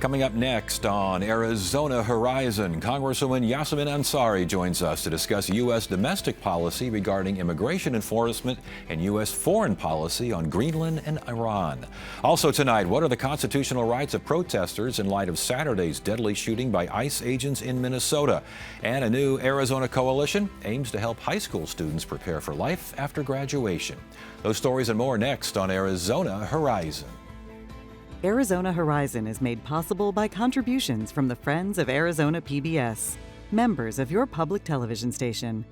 Coming up next on Arizona Horizon, Congresswoman Yasmin Ansari joins us to discuss U.S. domestic policy regarding immigration enforcement and U.S. foreign policy on Greenland and Iran. Also tonight, what are the constitutional rights of protesters in light of Saturday's deadly shooting by ICE agents in Minnesota? And a new Arizona coalition aims to help high school students prepare for life after graduation. Those stories and more next on Arizona Horizon. Arizona Horizon is made possible by contributions from the Friends of Arizona PBS, members of your public television station.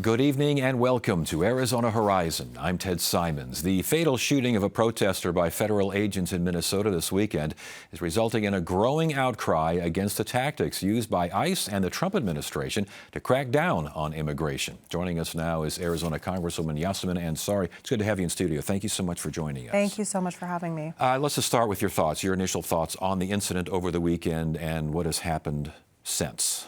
Good evening and welcome to Arizona Horizon. I'm Ted Simons. The fatal shooting of a protester by federal agents in Minnesota this weekend is resulting in a growing outcry against the tactics used by ICE and the Trump administration to crack down on immigration. Joining us now is Arizona Congresswoman Yasmin Ansari. It's good to have you in studio. Thank you so much for joining us. Thank you so much for having me. Let's just start with your thoughts, your initial thoughts on the incident over the weekend and what has happened since.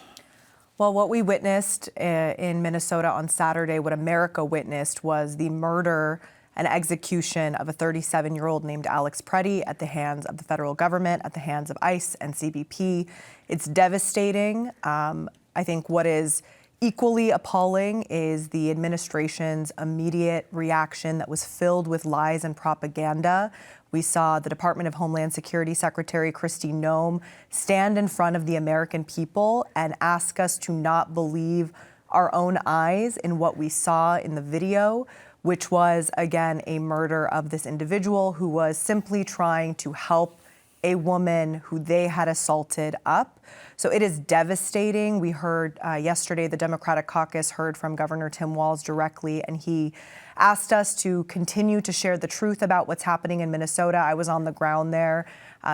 Well, what we witnessed in Minnesota on Saturday, what America witnessed, was the murder and execution of a 37-year-old named Alex Preddy at the hands of the federal government, at the hands of ICE and CBP. It's devastating. I think what is equally appalling is the administration's immediate reaction that was filled with lies and propaganda. We saw the Department of Homeland Security Secretary Kristi Noem stand in front of the American people and ask us to not believe our own eyes in what we saw in the video, which was, again, a murder of this individual who was simply trying to help a woman who they had assaulted up. So it is devastating. We heard yesterday, the Democratic caucus heard from Governor Tim Walz directly, and he asked us to continue to share the truth about what's happening in Minnesota. I was on the ground there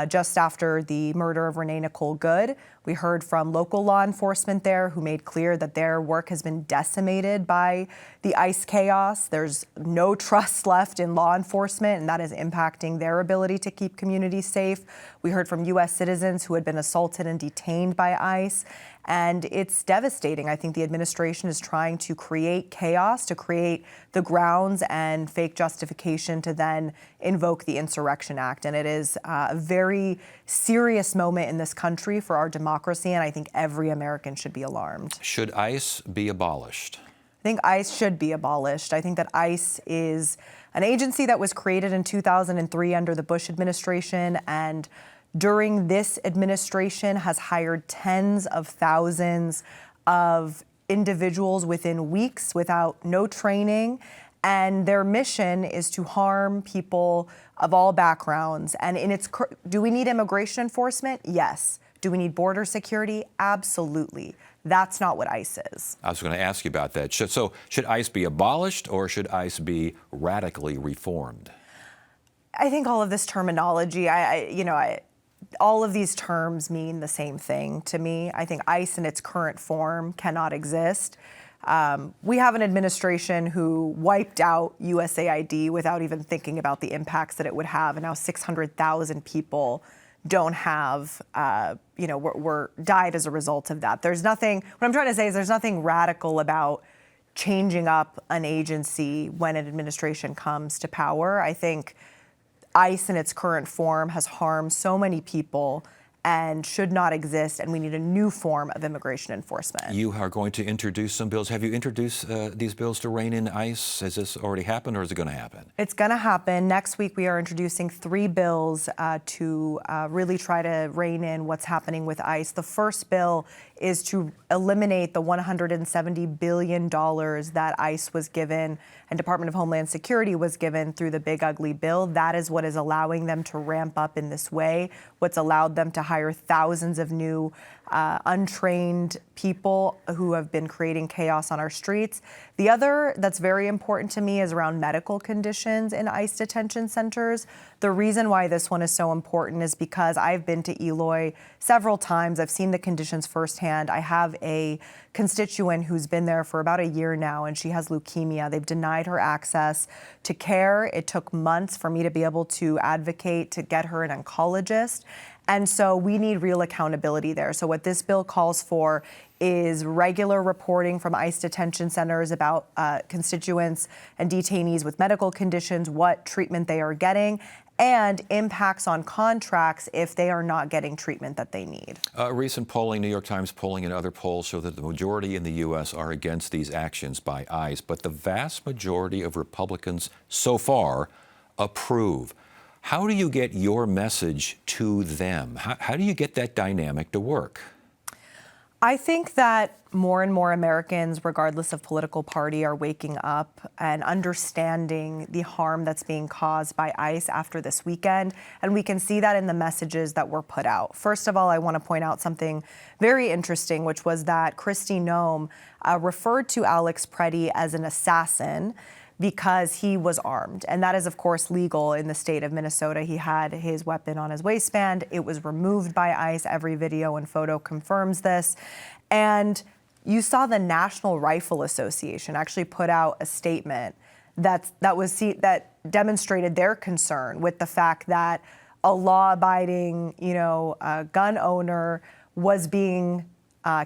just after the murder of Renee Nicole Good. We heard from local law enforcement there who made clear that their work has been decimated by the ICE chaos. There's no trust left in law enforcement, and that is impacting their ability to keep communities safe. We heard from U.S. citizens who had been assaulted and detained by ICE. And it's devastating. I think the administration is trying to create chaos, to create the grounds and fake justification to then invoke the Insurrection Act. And it is a very serious moment in this country for our democracy, and I think every American should be alarmed. Should ICE be abolished? I think ICE should be abolished. I think that ICE is an agency that was created in 2003 under the Bush administration, and during this administration has hired tens of thousands of individuals within weeks without no training. And their mission is to harm people of all backgrounds. And do we need immigration enforcement? Yes. Do we need border security? Absolutely. That's not what ICE is. I was going to ask you about that. Should ICE be abolished or should ICE be radically reformed? I think all of this terminology, all of these terms mean the same thing to me. I think ICE in its current form cannot exist. We have an administration who wiped out USAID without even thinking about the impacts that it would have, and now 600,000 people don't have, were died as a result of that. What I'm trying to say is there's nothing radical about changing up an agency when an administration comes to power. I think ICE in its current form has harmed so many people and should not exist, and we need a new form of immigration enforcement. You are going to introduce some bills. Have you introduced these bills to rein in ICE? Has this already happened, or is it going to happen? It's going to happen. Next week, we are introducing 3 bills to really try to rein in what's happening with ICE. The first bill is to eliminate the $170 billion that ICE was given and Department of Homeland Security was given through the Big Ugly Bill. That is what is allowing them to ramp up in this way, what's allowed them to hire thousands of new untrained people who have been creating chaos on our streets. The other that's very important to me is around medical conditions in ICE detention centers. The reason why this one is so important is because I've been to Eloy several times. I've seen the conditions firsthand. I have a constituent who's been there for about a year now, and she has leukemia. They've denied her access to care. It took months for me to be able to advocate to get her an oncologist. And so we need real accountability there. So what this bill calls for is regular reporting from ICE detention centers about constituents and detainees with medical conditions, what treatment they are getting, and impacts on contracts if they are not getting treatment that they need. Recent polling, New York Times polling and other polls show that the majority in the U.S. are against these actions by ICE, but the vast majority of Republicans so far approve. How do you get your message to them? How do you get that dynamic to work? I think that more and more Americans, regardless of political party, are waking up and understanding the harm that's being caused by ICE after this weekend. And we can see that in the messages that were put out. First of all, I want to point out something very interesting, which was that Kristi Noem referred to Alex Preddy as an assassin because he was armed. And that is, of course, legal in the state of Minnesota. He had his weapon on his waistband. It was removed by ICE. Every video and photo confirms this. And you saw the National Rifle Association actually put out a statement that demonstrated their concern with the fact that a law-abiding, gun owner was being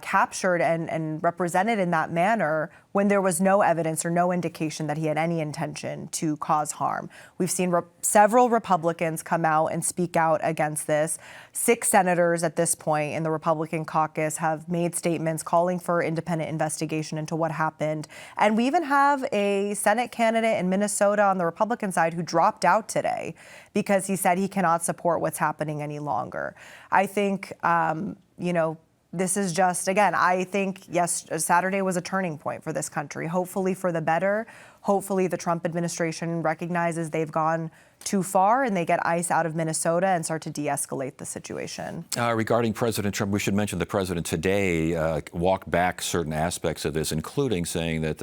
captured and represented in that manner when there was no evidence or no indication that he had any intention to cause harm. We've seen several Republicans come out and speak out against this. 6 senators at this point in the Republican caucus have made statements calling for independent investigation into what happened. And we even have a Senate candidate in Minnesota on the Republican side who dropped out today because he said he cannot support what's happening any longer. I think, this is just, again, I think, yes, Saturday was a turning point for this country, hopefully for the better. Hopefully the Trump administration recognizes they've gone too far and they get ICE out of Minnesota and start to de-escalate the situation. Regarding President Trump, we should mention the president today walked back certain aspects of this, including saying that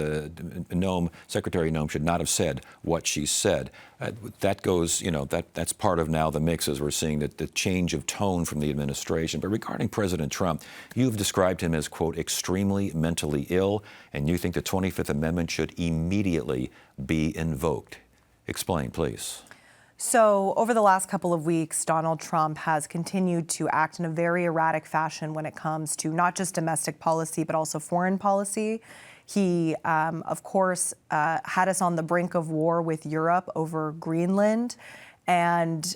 Secretary Noem should not have said what she said. That goes, that's part of now the mix as we're seeing that the change of tone from the administration. But regarding President Trump, you've described him as, quote, extremely mentally ill, and you think the 25th Amendment should immediately be invoked. Explain, please. So over the last couple of weeks, Donald Trump has continued to act in a very erratic fashion when it comes to not just domestic policy, but also foreign policy. He, of course, had us on the brink of war with Europe over Greenland and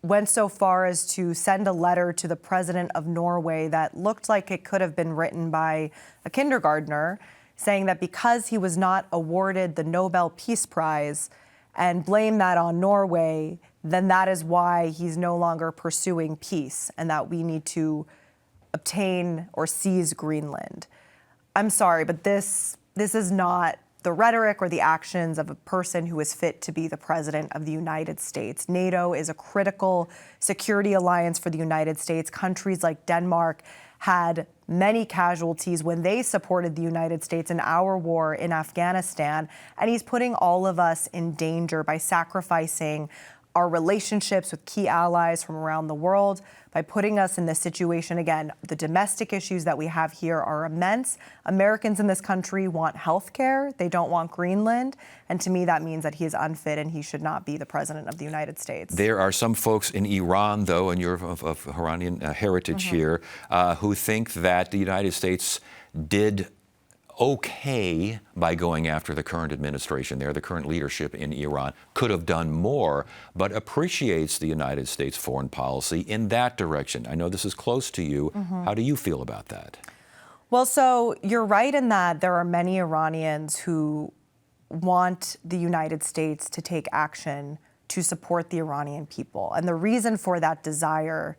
went so far as to send a letter to the president of Norway that looked like it could have been written by a kindergartner, saying that because he was not awarded the Nobel Peace Prize and blame that on Norway, then that is why he's no longer pursuing peace and that we need to obtain or seize Greenland. I'm sorry, but this is not the rhetoric or the actions of a person who is fit to be the president of the United States. NATO is a critical security alliance for the United States. Countries like Denmark had many casualties when they supported the United States in our war in Afghanistan. And he's putting all of us in danger by sacrificing our relationships with key allies from around the world, by putting us in this situation. Again, the domestic issues that we have here are immense. Americans in this country want health care. They don't want Greenland. And to me, that means that he is unfit and he should not be the president of the United States. There are some folks in Iran, though, and you're of Iranian heritage here, who think that the United States did okay by going after the current administration there, the current leadership in Iran, could have done more, but appreciates the United States foreign policy in that direction. I know this is close to you. How do you feel about that? Well, so you're right in that there are many Iranians who want the United States to take action to support the Iranian people. And the reason for that desire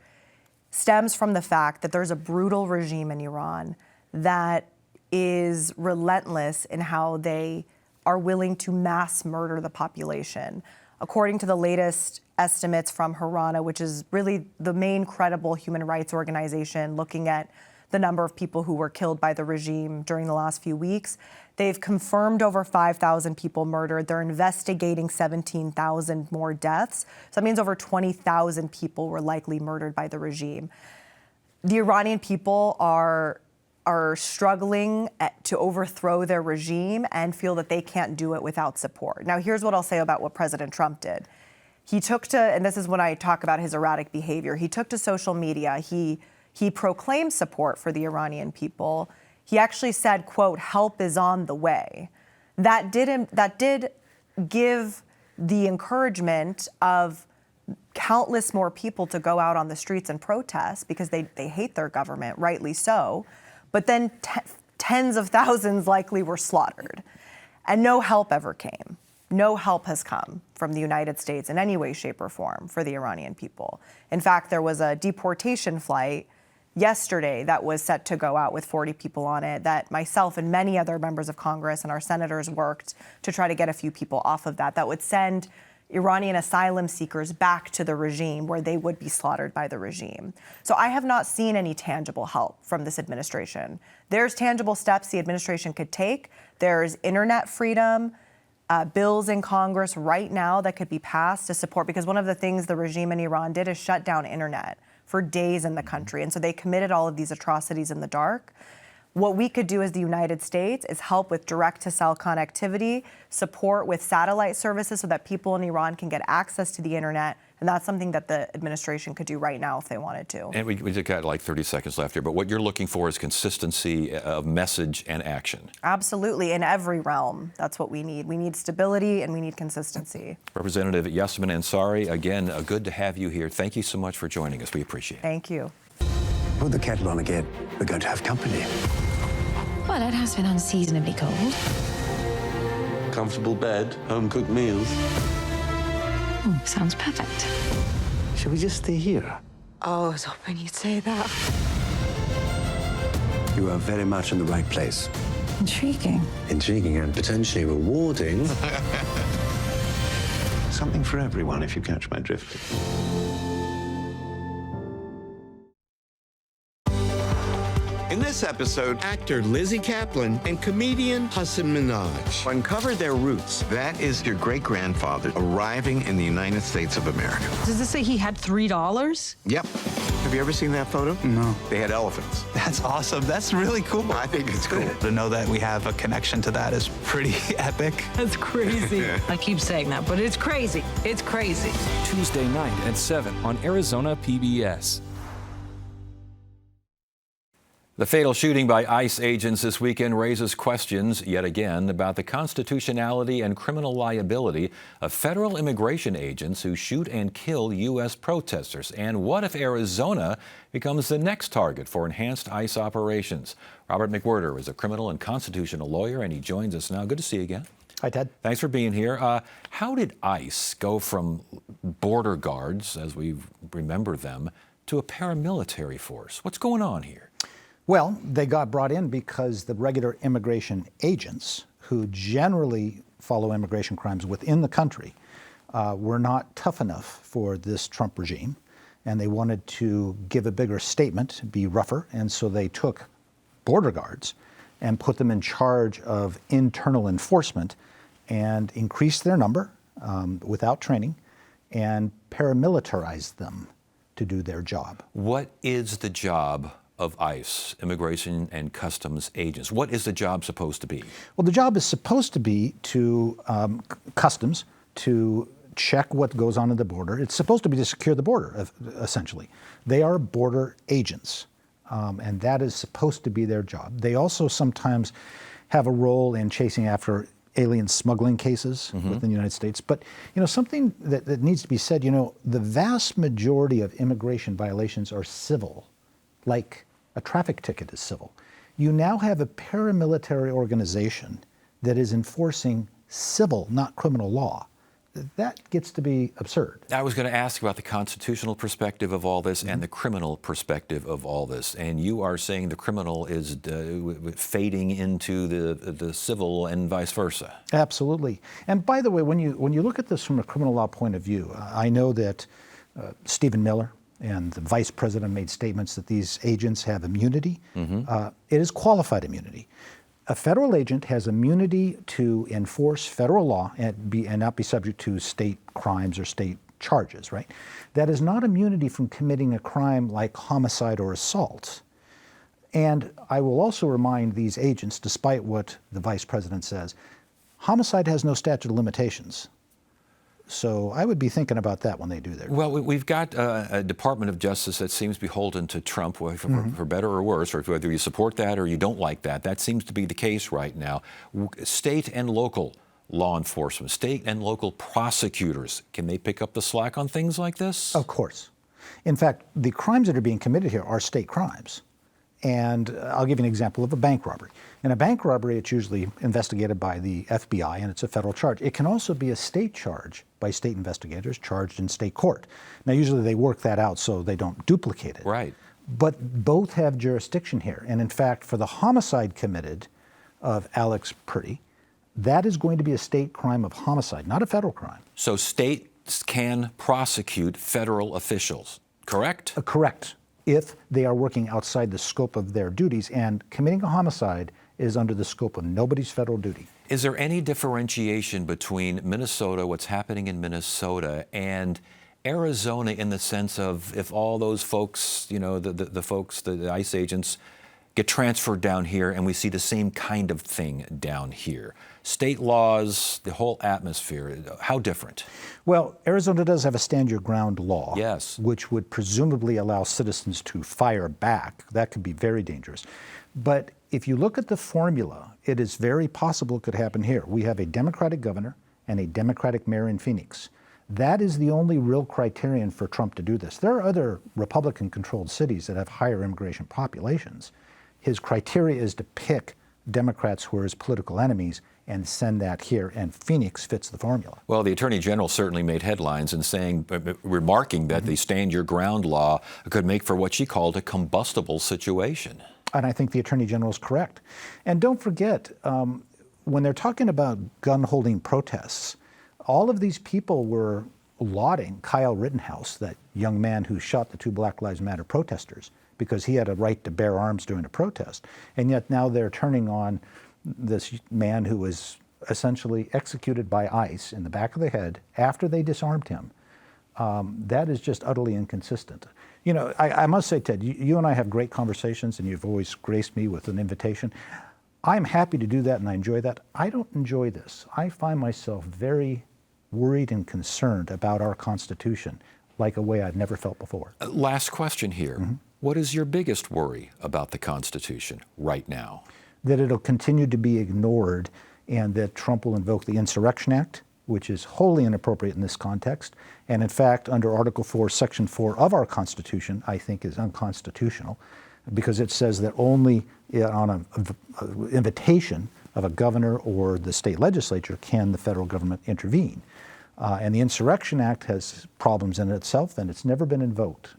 stems from the fact that there's a brutal regime in Iran that is relentless in how they are willing to mass murder the population. According to the latest estimates from Harana, which is really the main credible human rights organization looking at the number of people who were killed by the regime during the last few weeks, they've confirmed over 5,000 people murdered. They're investigating 17,000 more deaths. So that means over 20,000 people were likely murdered by the regime. The Iranian people are struggling to overthrow their regime and feel that they can't do it without support. Now, here's what I'll say about what President Trump did. He took to, and this is when I talk about his erratic behavior, he took to social media. He proclaimed support for the Iranian people. He actually said, quote, help is on the way. That did give the encouragement of countless more people to go out on the streets and protest because they hate their government, rightly so. But then tens of thousands likely were slaughtered. And no help ever came. No help has come from the United States in any way, shape, or form for the Iranian people. In fact, there was a deportation flight yesterday that was set to go out with 40 people on it that myself and many other members of Congress and our senators worked to try to get a few people off of that would send Iranian asylum seekers back to the regime where they would be slaughtered by the regime. So I have not seen any tangible help from this administration. There's tangible steps the administration could take. There's internet freedom, bills in Congress right now that could be passed to support, because one of the things the regime in Iran did is shut down internet for days in the country. And so they committed all of these atrocities in the dark. What we could do as the United States is help with direct-to-cell connectivity, support with satellite services so that people in Iran can get access to the internet. And that's something that the administration could do right now if they wanted to. And we just got like 30 seconds left here, but what you're looking for is consistency of message and action. Absolutely, in every realm. That's what we need. We need stability and we need consistency. Representative Yasamin Ansari, again, good to have you here. Thank you so much for joining us. We appreciate it. Thank you. Put the kettle on again. We're going to have company. Well, it has been unseasonably cold. Comfortable bed, home-cooked meals. Oh, sounds perfect. Shall we just stay here? Oh, I was hoping you'd say that. You are very much in the right place. Intriguing. Intriguing and potentially rewarding. Something for everyone, if you catch my drift. In this episode, actor Lizzie Kaplan and comedian Hassan Minhaj uncover their roots. That is your great-grandfather arriving in the United States of America. Does this say he had $3? Yep. Have you ever seen that photo? No. They had elephants. That's awesome. That's really cool. I think it's cool. To know that we have a connection to that is pretty epic. That's crazy. I keep saying that, but it's crazy. It's crazy. Tuesday night at 7 on Arizona PBS. The fatal shooting by ICE agents this weekend raises questions, yet again, about the constitutionality and criminal liability of federal immigration agents who shoot and kill U.S. protesters. And what if Arizona becomes the next target for enhanced ICE operations? Robert McWhirter is a criminal and constitutional lawyer, and he joins us now. Good to see you again. Hi, Ted. Thanks for being here. How did ICE go from border guards, as we remember them, to a paramilitary force? What's going on here? Well, they got brought in because the regular immigration agents, who generally follow immigration crimes within the country, were not tough enough for this Trump regime, and they wanted to give a bigger statement, be rougher, and so they took border guards and put them in charge of internal enforcement and increased their number without training and paramilitarized them to do their job. What is the job of ICE, Immigration and Customs agents? What is the job supposed to be? Well, the job is supposed to be to Customs to check what goes on at the border. It's supposed to be to secure the border, essentially. They are border agents, and that is supposed to be their job. They also sometimes have a role in chasing after alien smuggling cases within the United States. But, you know, something that needs to be said, you know, the vast majority of immigration violations are civil, like a traffic ticket is civil. You now have a paramilitary organization that is enforcing civil, not criminal law. That gets to be absurd. I was going to ask about the constitutional perspective of all this and the criminal perspective of all this. And you are saying the criminal is fading into the civil and vice versa. Absolutely. And by the way, when you look at this from a criminal law point of view, I know that Stephen Miller and the vice president made statements that these agents have immunity. It is qualified immunity. A federal agent has immunity to enforce federal law and not be subject to state crimes or state charges, right? That is not immunity from committing a crime like homicide or assault. And I will also remind these agents, despite what the vice president says, homicide has no statute of limitations. So I would be thinking about that when they do their. Well, we've got a Department of Justice that seems beholden to Trump, for better or worse, or whether you support that or you don't like that. That seems to be the case right now. State and local law enforcement, state and local prosecutors, can they pick up the slack on things like this? Of course. In fact, the crimes that are being committed here are state crimes. And I'll give you an example of a bank robbery. In a bank robbery, it's usually investigated by the FBI, and it's a federal charge. It can also be a state charge by state investigators charged in state court. Now, usually they work that out so they don't duplicate it. Right. But both have jurisdiction here. And in fact, for the homicide committed of Alex Purdy, that is going to be a state crime of homicide, not a federal crime. So states can prosecute federal officials, correct? Correct, if they are working outside the scope of their duties, and committing a homicide is under the scope of nobody's federal duty. Is there any differentiation between Minnesota, what's happening in Minnesota, and Arizona in the sense of if all those folks, you know, the folks, the ICE agents, get transferred down here and we see the same kind of thing down here? State laws, the whole atmosphere, how different? Well, Arizona does have a stand your ground law, yes, which would presumably allow citizens to fire back. That could be very dangerous. But if you look at the formula, it is very possible it could happen here. We have a Democratic governor and a Democratic mayor in Phoenix. That is the only real criterion for Trump to do this. There are other Republican-controlled cities that have higher immigration populations. His criteria is to pick Democrats who are his political enemies and send that here, and Phoenix fits the formula. Well, the Attorney General certainly made headlines in saying, remarking that the stand your ground law could make for what she called a combustible situation. And I think the Attorney General is correct. And don't forget, when they're talking about gun-holding protests, all of these people were lauding Kyle Rittenhouse, that young man who shot the 2 Black Lives Matter protesters, because he had a right to bear arms during a protest. And yet now they're turning on this man who was essentially executed by ICE in the back of the head after they disarmed him. That is just utterly inconsistent. You know, I must say, Ted, you and I have great conversations, and you've always graced me with an invitation. I'm happy to do that, and I enjoy that. I don't enjoy this. I find myself very worried and concerned about our Constitution, like a way I've never felt before. Last question here. Mm-hmm. What is your biggest worry about the Constitution right now? That it'll continue to be ignored, and that Trump will invoke the Insurrection Act, which is wholly inappropriate in this context. And in fact, under Article 4, Section 4 of our Constitution, I think is unconstitutional, because it says that only on an invitation of a governor or the state legislature can the federal government intervene. And the Insurrection Act has problems in it itself, and it's never been invoked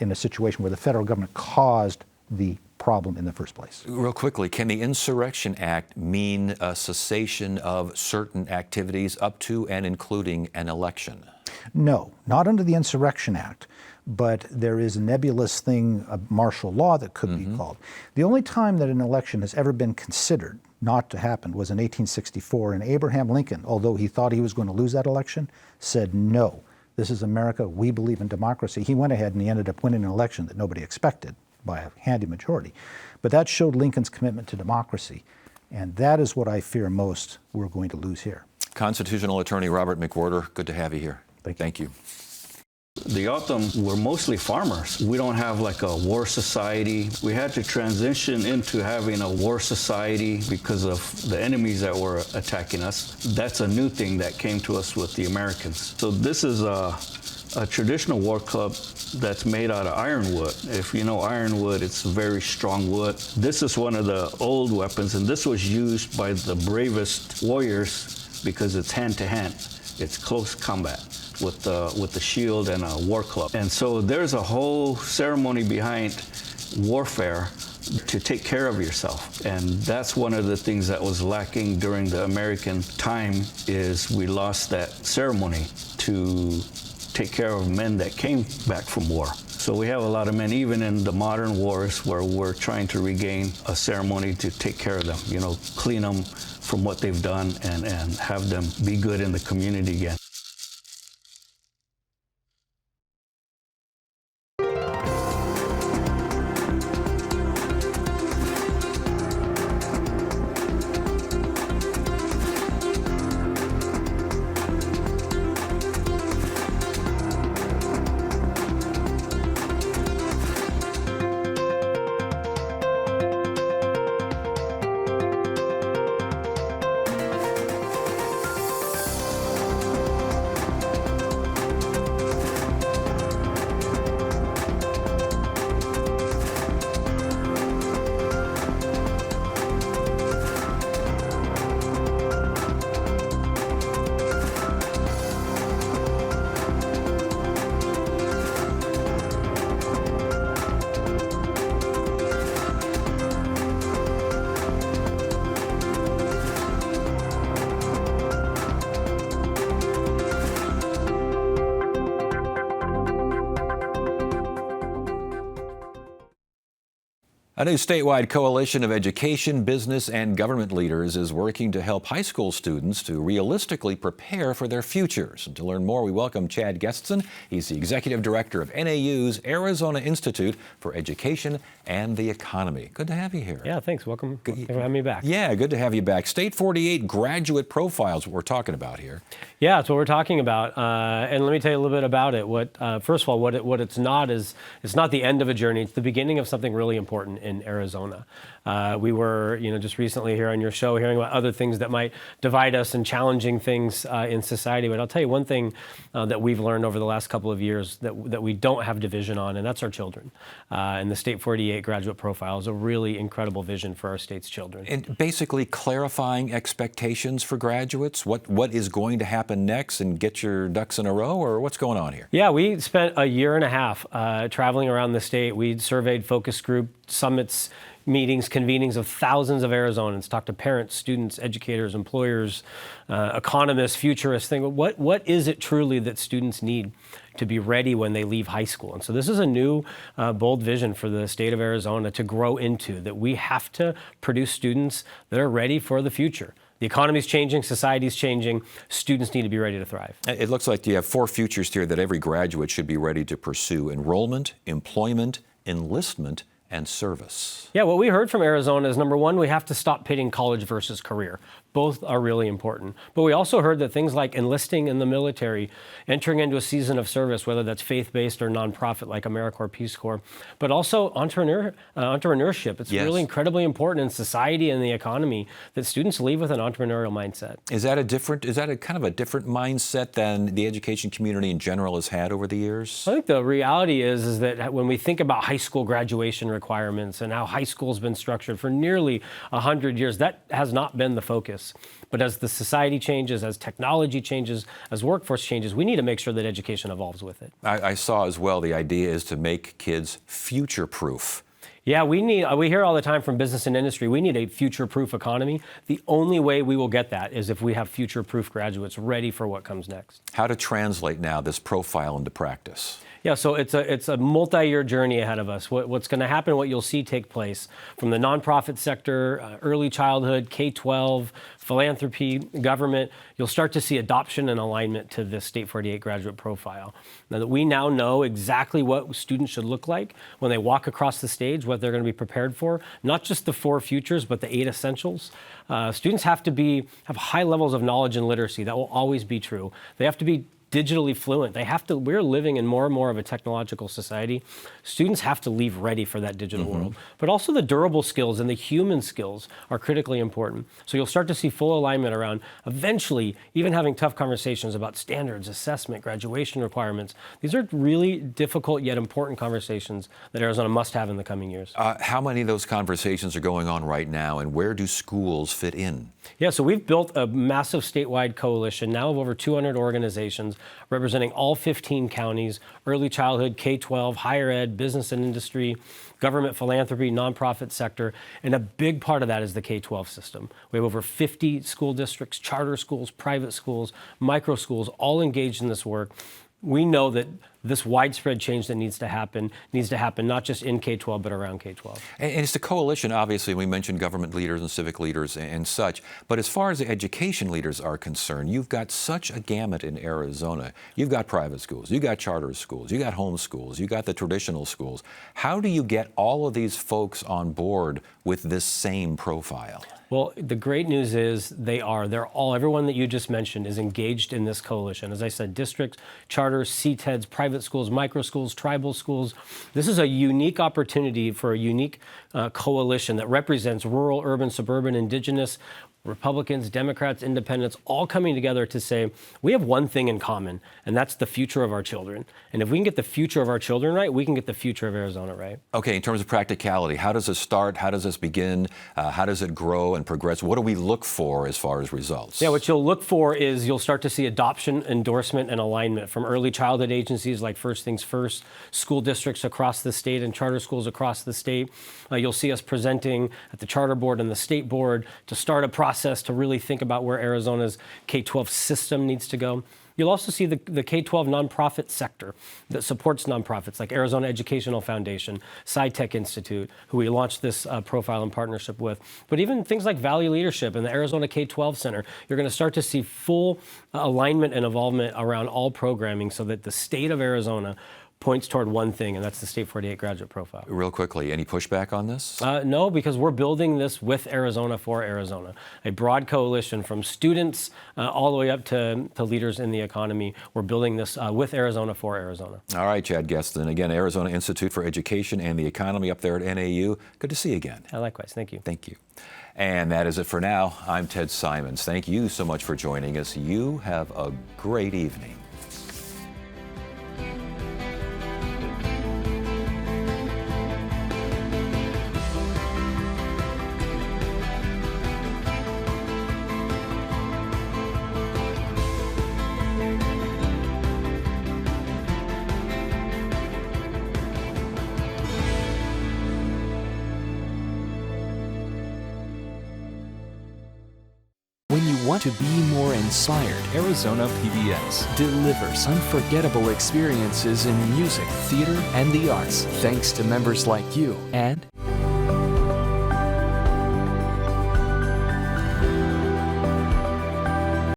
in a situation where the federal government caused the problem in the first place. Real quickly, can the Insurrection Act mean a cessation of certain activities up to and including an election? No, not under the Insurrection Act, but there is a nebulous thing, a martial law that could be called. The only time that an election has ever been considered not to happen was in 1864, and Abraham Lincoln, although he thought he was going to lose that election, said no. This is America, we believe in democracy. He went ahead and he ended up winning an election that nobody expected by a handy majority. But that showed Lincoln's commitment to democracy, and that is what I fear most we're going to lose here. Constitutional Attorney Robert McWhorter, good to have you here. Thank you. The O'odham were mostly farmers. We don't have like a war society. We had to transition into having a war society because of the enemies that were attacking us. That's a new thing that came to us with the Americans. So this is a traditional war club that's made out of ironwood. If you know ironwood, it's very strong wood. This is one of the old weapons, and this was used by the bravest warriors because it's hand-to-hand. It's close combat with the shield and a war club. And so there's a whole ceremony behind warfare to take care of yourself. And that's one of the things that was lacking during the American time, is we lost that ceremony to take care of men that came back from war. So we have a lot of men, even in the modern wars, where we're trying to regain a ceremony to take care of them, you know, clean them from what they've done and have them be good in the community again. A new statewide coalition of education, business, and government leaders is working to help high school students to realistically prepare for their futures. And to learn more, we welcome Chad Gestson. He's the executive director of NAU's Arizona Institute for Education and the Economy. Good to have you here. Yeah, thanks. Welcome for having me back. Yeah, good to have you back. State 48 graduate profiles, what we're talking about here. Yeah, that's what we're talking about. And let me tell you a little bit about it. First of all, what it's not is it's not the end of a journey. It's the beginning of something really important in Arizona. We were, just recently here on your show hearing about other things that might divide us and challenging things in society. But I'll tell you one thing that we've learned over the last couple of years that we don't have division on, and that's our children. And the State 48 graduate profile is a really incredible vision for our state's children. And basically clarifying expectations for graduates, what is going to happen next, and get your ducks in a row, or what's going on here? Yeah, we spent a year and a half traveling around the state. We surveyed focus group summits, meetings, convenings of thousands of Arizonans, talked to parents, students, educators, employers, economists, futurists, what is it truly that students need to be ready when they leave high school? And so this is a new, bold vision for the state of Arizona to grow into, that we have to produce students that are ready for the future. The economy's changing, society's changing, students need to be ready to thrive. It looks like you have 4 futures here that every graduate should be ready to pursue: enrollment, employment, enlistment, and service. Yeah, what we heard from Arizona is, number one, we have to stop pitting college versus career. Both are really important. But we also heard that things like enlisting in the military, entering into a season of service, whether that's faith-based or nonprofit like AmeriCorps, Peace Corps, but also entrepreneurship. It's really incredibly important in society and the economy that students leave with an entrepreneurial mindset. Is that a kind of a different mindset than the education community in general has had over the years? I think the reality is that when we think about high school graduation requirements and how high school's been structured for nearly 100 years, that has not been the focus. But as the society changes, as technology changes, as workforce changes, we need to make sure that education evolves with it. I saw as well the idea is to make kids future-proof. Yeah, we hear all the time from business and industry, we need a future-proof economy. The only way we will get that is if we have future-proof graduates ready for what comes next. How to translate now this profile into practice? Yeah, so it's a multi-year journey ahead of us. What's going to happen, what you'll see take place from the nonprofit sector, early childhood, K-12, philanthropy, government, you'll start to see adoption and alignment to this State 48 graduate profile. Now that we now know exactly what students should look like when they walk across the stage, what they're going to be prepared for, not just the 4 futures, but the 8 essentials. Students have to have high levels of knowledge and literacy. That will always be true. They have to be digitally fluent. We're living in more and more of a technological society. Students have to leave ready for that digital world. But also the durable skills and the human skills are critically important. So you'll start to see full alignment around eventually even having tough conversations about standards, assessment, graduation requirements. These are really difficult yet important conversations that Arizona must have in the coming years. How many of those conversations are going on right now, and where do schools fit in? Yeah, so we've built a massive statewide coalition now of over 200 organizations representing all 15 counties, early childhood, K-12, higher ed, business and industry, government, philanthropy, nonprofit sector, and a big part of that is the K-12 system. We have over 50 school districts, charter schools, private schools, micro schools, all engaged in this work. We know that this widespread change that needs to happen not just in K-12, but around K-12. And it's the coalition, obviously. We mentioned government leaders and civic leaders and such. But as far as the education leaders are concerned, you've got such a gamut in Arizona. You've got private schools, you've got charter schools, you've got home schools, you've got the traditional schools. How do you get all of these folks on board with this same profile? Well, the great news is everyone that you just mentioned is engaged in this coalition. As I said, districts, charters, CTEDs, private schools, micro schools, tribal schools. This is a unique opportunity for a unique coalition that represents rural, urban, suburban, indigenous, Republicans, Democrats, independents, all coming together to say, we have one thing in common, and that's the future of our children. And if we can get the future of our children right, we can get the future of Arizona right. Okay, in terms of practicality, how does this start? How does this begin? How does it grow and progress? What do we look for as far as results? Yeah, what you'll look for is you'll start to see adoption, endorsement, and alignment from early childhood agencies like First Things First, school districts across the state, and charter schools across the state. You'll see us presenting at the charter board and the state board to start a process process to really think about where Arizona's K-12 system needs to go. You'll also see the K-12 nonprofit sector that supports nonprofits like Arizona Educational Foundation, SciTech Institute, who we launched this profile in partnership with. But even things like Valley Leadership and the Arizona K-12 Center, you're going to start to see full alignment and involvement around all programming so that the state of Arizona points toward one thing, and that's the State 48 graduate profile. Real quickly, any pushback on this? No, because we're building this with Arizona for Arizona, a broad coalition from students all the way up to leaders in the economy. We're building this with Arizona for Arizona. All right, Chad Guestin, again, Arizona Institute for Education and the Economy up there at NAU. Good to see you again. Likewise, thank you. Thank you. And that is it for now. I'm Ted Simons. Thank you so much for joining us. You have a great evening. When you want to be more inspired, Arizona PBS delivers unforgettable experiences in music, theater, and the arts, thanks to members like you and